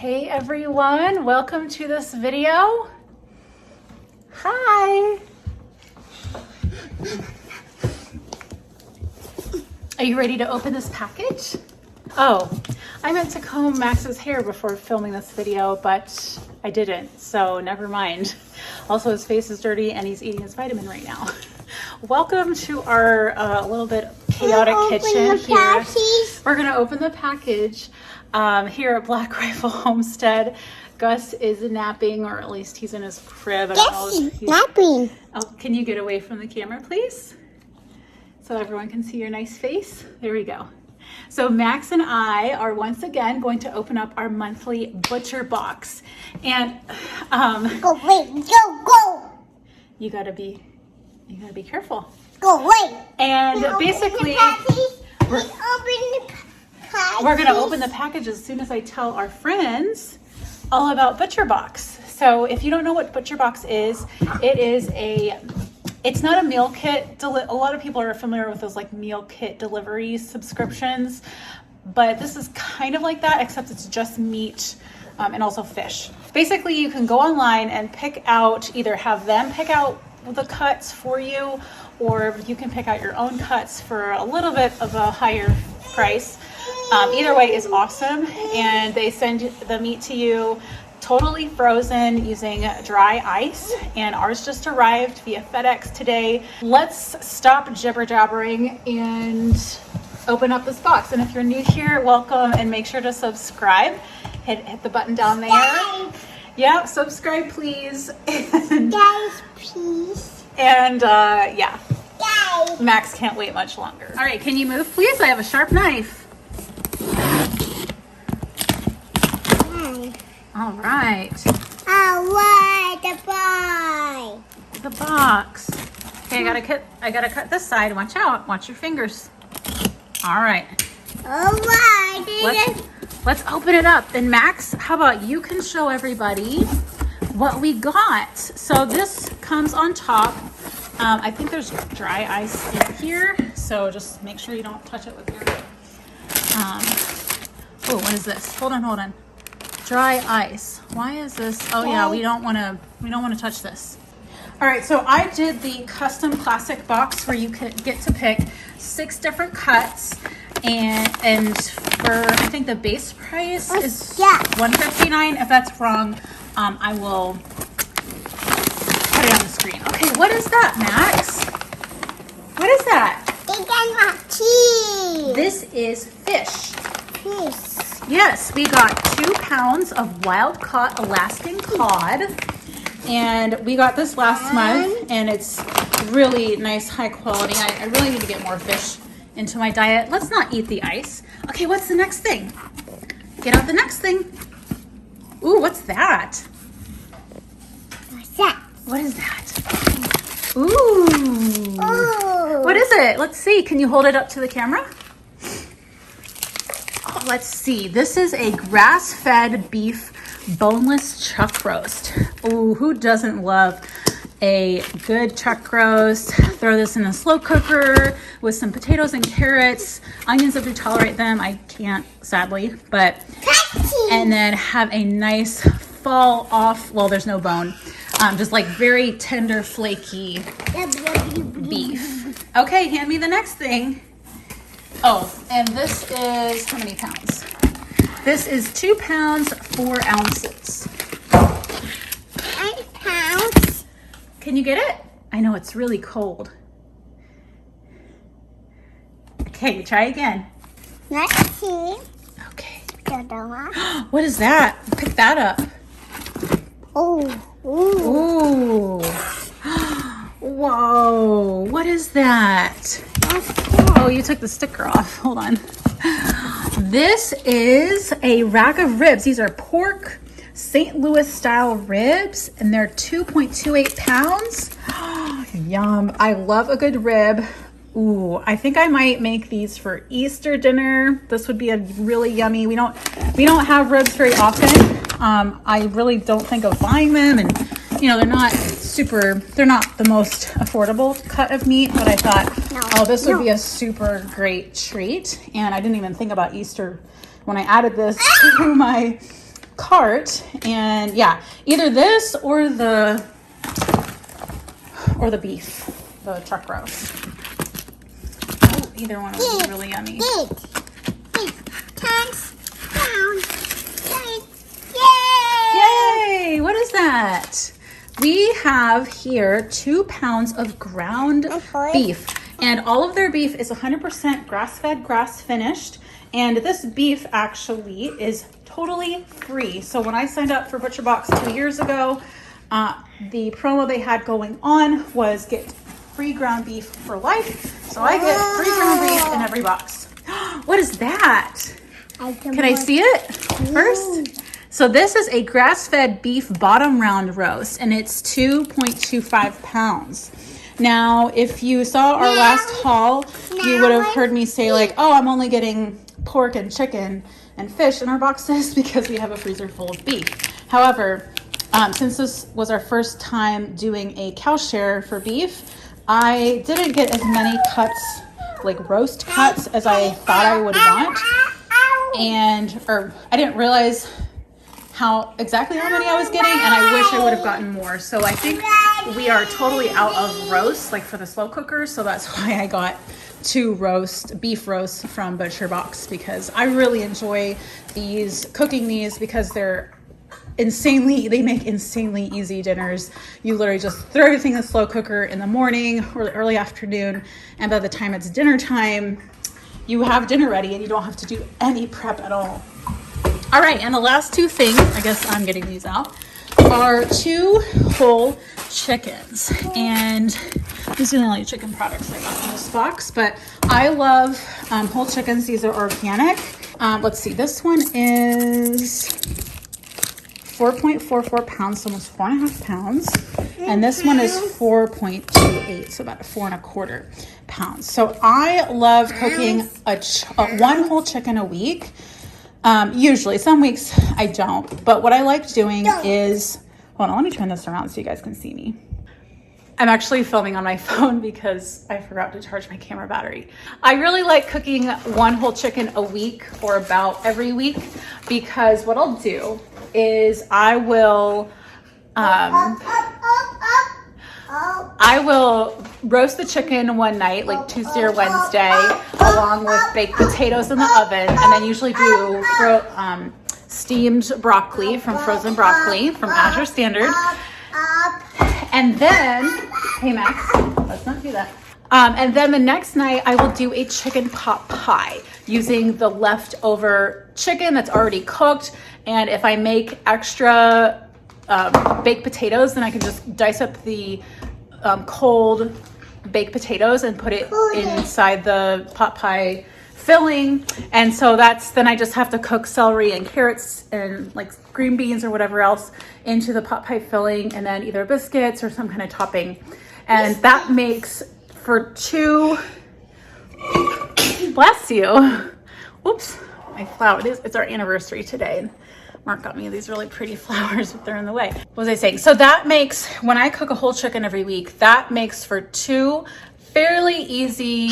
Hey everyone, welcome to this video. Hi. Are you ready to open this package? Oh, I meant to comb Max's hair before filming this video, but I didn't, so never mind. Also, his face is dirty and he's eating his vitamin right now. Welcome to our little bit chaotic kitchen here. We're gonna open the package here at Black Rifle Homestead. Gus is napping, or at least he's in his crib. I don't know if he's napping. Oh, can you get away from the camera, please? So everyone can see your nice face. There we go. So Max and I are once again going to open up our monthly butcher box. And Go away, go. you gotta be careful. Go away. And basically, we're gonna open the package as soon as I tell our friends all about Butcher Box. So if you don't know what Butcher Box is, it's not a meal kit. A lot of people are familiar with those like meal kit delivery subscriptions, but this is kind of like that, except it's just meat and also fish. Basically, you can go online and pick out, either have them pick out the cuts for you, or you can pick out your own cuts for a little bit of a higher price. Either way is awesome, and they send the meat to you totally frozen using dry ice, and ours just arrived via FedEx today. Let's stop jibber jabbering and open up this box. And if you're new here, welcome, and make sure to subscribe. Hit the button down there. Yeah, subscribe please. Guys, please. And yeah, Guys. Max can't wait much longer. All right, can you move please? I have a sharp knife. All right. The boy. The box. Okay, I gotta cut this side. Watch out. Watch your fingers. All right. Let's open it up. And Max, how about you can show everybody what we got. So this comes on top. I think there's dry ice in here, so just make sure you don't touch it with your oh, what is this? Hold on. Dry ice. Why is this? Oh yeah, we don't want to touch this. All right, so I did the custom classic box where you could get to pick 6 different cuts, and for I think the base price is $159. If that's wrong, I will put it on the screen. Okay, what is that, Max? What is that? Cheese. This is fish. Fish. Yes, we got 2 pounds of wild-caught Alaskan cod, and we got this last month, and it's really nice, high quality. I really need to get more fish into my diet. Let's not eat the ice. Okay, what's the next thing? Get out the next thing. Ooh, what's that? What's that? What is that? Ooh. What is it? Let's see. Can you hold it up to the camera? Oh, let's see. This is a grass-fed beef boneless chuck roast. Ooh, who doesn't love a good chuck roast? Throw this in a slow cooker with some potatoes and carrots, onions if you tolerate them. I can't, sadly, but and then have a nice fall off. Well, there's no bone. Just like very tender, flaky beef. Okay, hand me the next thing. Oh, and this is how many pounds? This is 2 pounds, 4 ounces. 8 pounds. Can you get it? I know it's really cold. Okay, try again. Let's see. Okay. Ooh. What is that? Pick that up. Ooh. Whoa, what is that? Oh, you took the sticker off. Hold on. This is a rack of ribs. These are pork St. Louis style ribs, and they're 2.28 pounds. Yum. I love a good rib. Ooh, I think I might make these for Easter dinner. This would be a really yummy. We don't have ribs very often. I really don't think of buying them, and you know, they're not the most affordable cut of meat, but I thought, this would be a super great treat. And I didn't even think about Easter when I added this to my cart, and yeah, either this or the beef, the truck roast. Oh, either one would be really yummy. Big. Turns down. Yay! What is that? We have here 2 pounds of ground beef, and all of their beef is 100% grass-fed, grass-finished, and this beef actually is totally free. So when I signed up for ButcherBox 2 years ago, the promo they had going on was get free ground beef for life. So I get free ground beef in every box. What is that? Can I see it first? So this is a grass-fed beef bottom round roast, and it's 2.25 pounds. Now, if you saw our last haul, you would have heard me say like, oh, I'm only getting pork and chicken and fish in our boxes because we have a freezer full of beef. However, since this was our first time doing a cow share for beef, I didn't get as many cuts, like roast cuts, as I thought I would want. Or I didn't realize exactly how many I was getting, and I wish I would have gotten more. So I think we are totally out of roast, like for the slow cooker. So that's why I got 2 beef roasts from ButcherBox, because I really enjoy cooking these because they make insanely easy dinners. You literally just throw everything in the slow cooker in the morning or the early afternoon, and by the time it's dinner time, you have dinner ready and you don't have to do any prep at all. All right, and the last 2 things, I guess I'm getting these out, are 2 whole chickens. And these are the only chicken products I got in this box, but I love whole chickens. These are organic. Let's see, this one is 4.44 pounds, so almost 4.5 pounds. And this one is 4.28, so about 4.25 pounds. So I love cooking one whole chicken a week. Usually, some weeks I don't, but what I like doing is, hold on, let me turn this around so you guys can see me. I'm actually filming on my phone because I forgot to charge my camera battery. I really like cooking one whole chicken a week or about every week, because what I'll do is I will roast the chicken one night, like Tuesday or Wednesday, along with baked potatoes in the oven, and then usually do steamed broccoli from frozen broccoli from Azure Standard. And then, hey Max, let's not do that. And then the next night I will do a chicken pot pie using the leftover chicken that's already cooked. And if I make extra baked potatoes, then I can just dice up the cold baked potatoes and put it inside the pot pie filling. And so then I just have to cook celery and carrots and like green beans or whatever else into the pot pie filling, and then either biscuits or some kind of topping. And that makes for 2, bless you. Oops, my flower, it's our anniversary today. Mark got me these really pretty flowers, but they're in the way. What was I saying? So that makes, when I cook a whole chicken every week, that makes for 2 fairly easy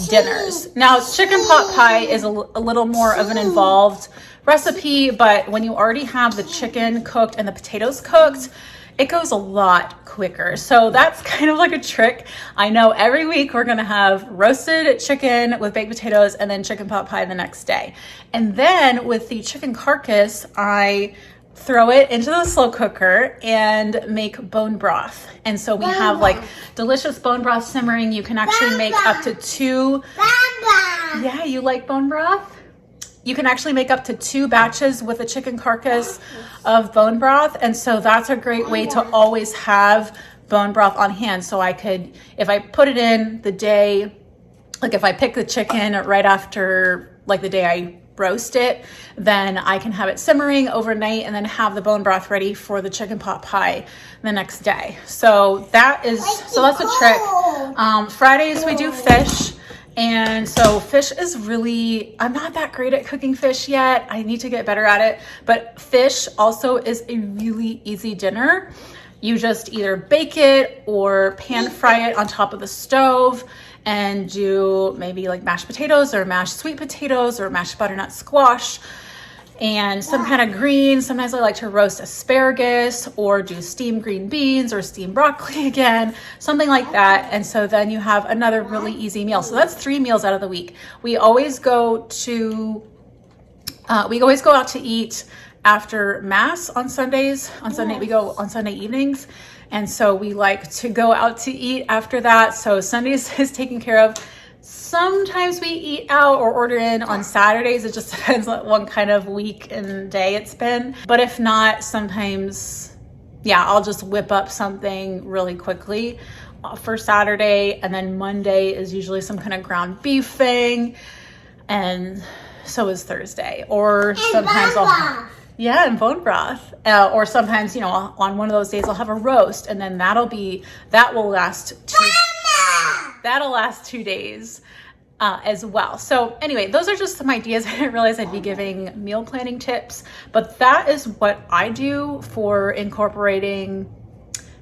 dinners. Now, chicken pot pie is a little more of an involved recipe, but when you already have the chicken cooked and the potatoes cooked, it goes a lot quicker. So that's kind of like a trick. I know every week we're gonna have roasted chicken with baked potatoes and then chicken pot pie the next day. And then with the chicken carcass, I throw it into the slow cooker and make bone broth. And so we have like delicious bone broth simmering. You can actually make up to 2. Yeah, you like bone broth? You can actually make up to 2 batches with a chicken carcass of bone broth. And so that's a great way to always have bone broth on hand. So I could, if I put it in the day, like if I pick the chicken right after, like the day I roast it, then I can have it simmering overnight and then have the bone broth ready for the chicken pot pie the next day. So that's a trick. Fridays we do fish. And so fish is really, I'm not that great at cooking fish yet. I need to get better at it. But fish also is a really easy dinner. You just either bake it or pan fry it on top of the stove and do maybe like mashed potatoes or mashed sweet potatoes or mashed butternut squash. and some kind of green. Sometimes I like to roast asparagus or do steamed green beans or steamed broccoli again, something like that. And so then you have another really easy meal. So that's 3 meals out of the week. We always go out to eat after Mass on Sundays. On Sunday, we go on Sunday evenings. And so we like to go out to eat after that. So Sundays is taken care of. Sometimes we eat out or order in on Saturdays. It just depends on what kind of week and day it's been. But if not, sometimes, yeah, I'll just whip up something really quickly for Saturday. And then Monday is usually some kind of ground beef thing. And so is Thursday. Or sometimes and bone broth. Or sometimes, you know, on one of those days I'll have a roast, and then that'll last 2 days as well. So anyway, those are just some ideas. I didn't realize I'd be giving meal planning tips, but that is what I do for incorporating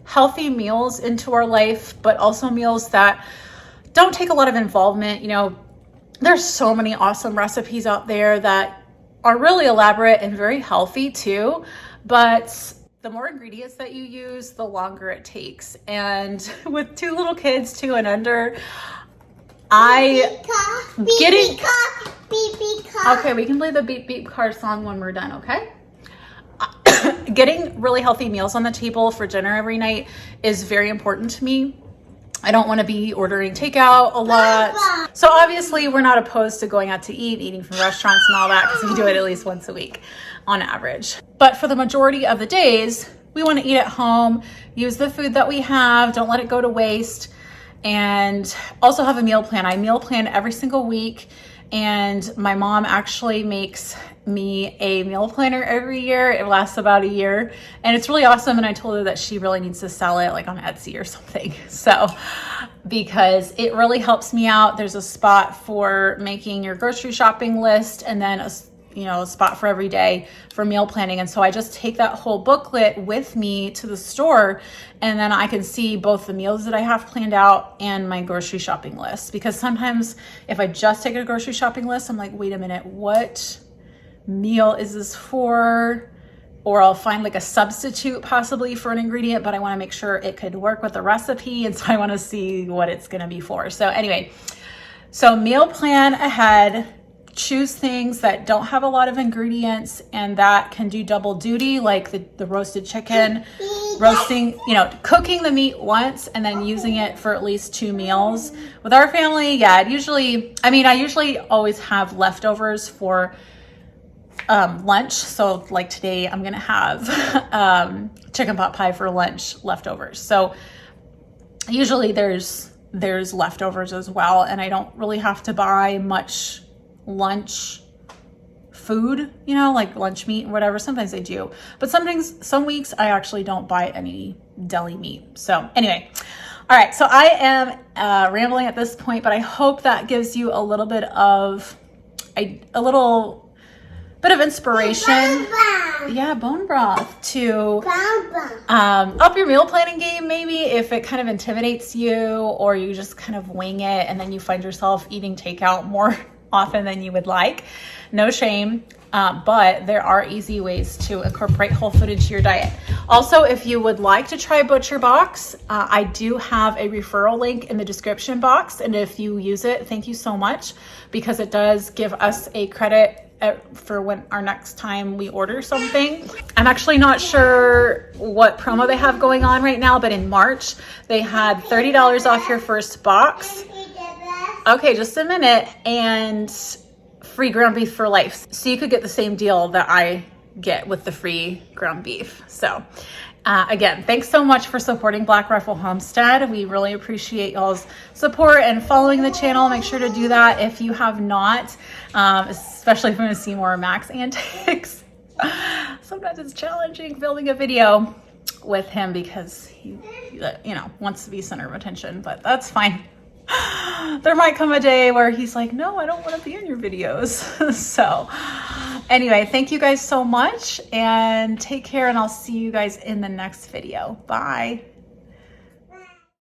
healthy meals into our life, but also meals that don't take a lot of involvement. You know, there's so many awesome recipes out there that are really elaborate and very healthy too, but the more ingredients that you use, the longer it takes. And with 2 little kids, 2 and under, okay, we can play the beep beep car song when we're done, okay? Getting really healthy meals on the table for dinner every night is very important to me. I don't want to be ordering takeout a lot. So obviously we're not opposed to going out to eating from restaurants and all that, because we do it at least once a week on average. But for the majority of the days, we want to eat at home, use the food that we have, don't let it go to waste, and also have a meal plan. I meal plan every single week, and my mom actually makes me a meal planner every year. It lasts about a year, and it's really awesome. And I told her that she really needs to sell it like on Etsy or something. So, because it really helps me out. There's a spot for making your grocery shopping list, and then a spot for every day for meal planning. And so I just take that whole booklet with me to the store, and then I can see both the meals that I have planned out and my grocery shopping list. Because sometimes if I just take a grocery shopping list, I'm like, wait a minute, what meal is this for? Or I'll find like a substitute possibly for an ingredient, but I want to make sure it could work with the recipe. And so I want to see what it's going to be for. So anyway, so meal plan ahead. Choose things that don't have a lot of ingredients and that can do double duty, like the roasted chicken, cooking the meat once and then using it for at least 2 meals. With our family, I usually always have leftovers for lunch. So like today I'm gonna have chicken pot pie for lunch leftovers. So usually there's leftovers as well, and I don't really have to buy much lunch food, like lunch meat or whatever. Sometimes I do, but some weeks I actually don't buy any deli meat. So anyway, all right, so I am rambling at this point, but I hope that gives you a little bit of inspiration. Bone broth to up your meal planning game, maybe if it kind of intimidates you, or you just kind of wing it and then you find yourself eating takeout more often than you would like. No shame, but there are easy ways to incorporate whole food into your diet. Also, if you would like to try ButcherBox, I do have a referral link in the description box, and if you use it, thank you so much, because it does give us a credit for when our next time we order something. I'm actually not sure what promo they have going on right now, but in March they had $30 off your first box. Okay, just a minute, and free ground beef for life. So you could get the same deal that I get with the free ground beef. So again, thanks so much for supporting Black Rifle Homestead. We really appreciate y'all's support and following the channel. Make sure to do that if you have not, especially if you want to see more Max antics. Sometimes it's challenging filming a video with him because he wants to be center of attention, but that's fine. There might come a day where he's like, no, I don't want to be in your videos. So anyway, thank you guys so much, and take care, and I'll see you guys in the next video. Bye.